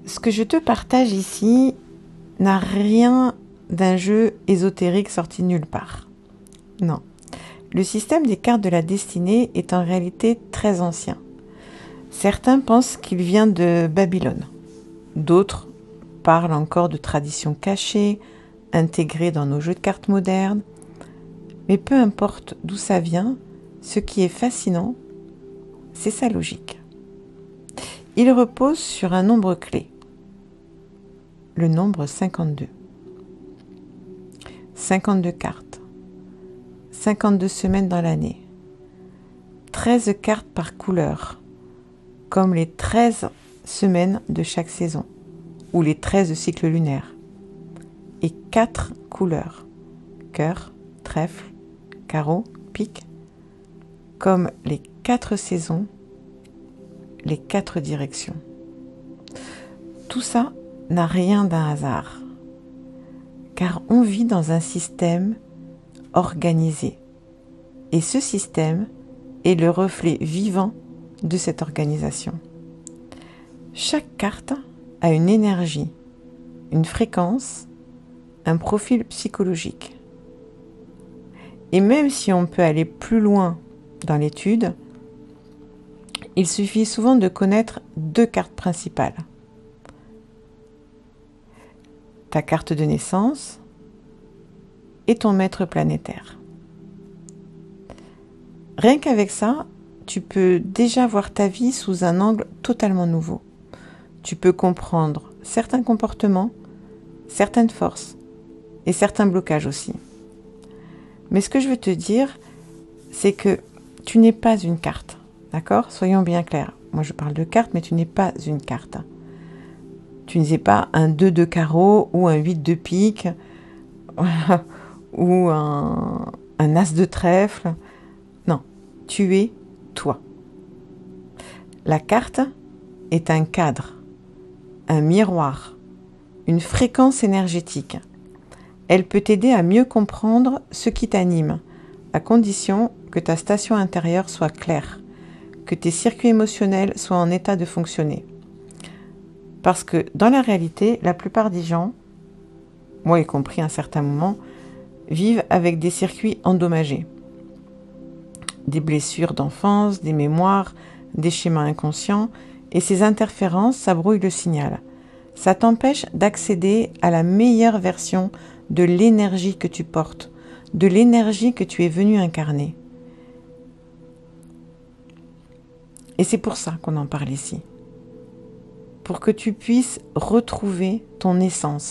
Ce que je te partage ici n'a rien d'un jeu ésotérique sorti nulle part. Non. Le système des cartes de la destinée est en réalité très ancien. Certains pensent qu'il vient de Babylone. D'autres parlent encore de traditions cachées, intégrées dans nos jeux de cartes modernes. Mais peu importe d'où ça vient, ce qui est fascinant, c'est sa logique. Il repose sur un nombre clé, le nombre 52. 52 cartes, 52 semaines dans l'année, 13 cartes par couleur, comme les 13 semaines de chaque saison, ou les 13 cycles lunaires, et 4 couleurs, cœur, trèfle, carreau, pique, comme les 4 saisons, les 4 directions. Tout ça n'a rien d'un hasard, car on vit dans un système organisé, et ce système est le reflet vivant de cette organisation. Chaque carte a une énergie, une fréquence, un profil psychologique. Et même si on peut aller plus loin dans l'étude, il suffit souvent de connaître 2 cartes principales. Ta carte de naissance et ton maître planétaire. Rien qu'avec ça, tu peux déjà voir ta vie sous un angle totalement nouveau. Tu peux comprendre certains comportements, certaines forces et certains blocages aussi. Mais ce que je veux te dire, c'est que tu n'es pas une carte, d'accord ? Soyons bien clairs. Moi, je parle de carte, mais tu n'es pas une carte. Tu n'es pas un 2 de carreau ou un 8 de pique ou un as de trèfle. Non, tu es toi. La carte est un cadre, un miroir, une fréquence énergétique. Elle peut t'aider à mieux comprendre ce qui t'anime, à condition que ta station intérieure soit claire, que tes circuits émotionnels soient en état de fonctionner. Parce que dans la réalité, la plupart des gens, moi y compris à un certain moment, vivent avec des circuits endommagés. Des blessures d'enfance, des mémoires, des schémas inconscients, et ces interférences, ça brouille le signal. Ça t'empêche d'accéder à la meilleure version de l'énergie que tu portes, de l'énergie que tu es venu incarner. Et c'est pour ça qu'on en parle ici. Pour que tu puisses retrouver ton essence,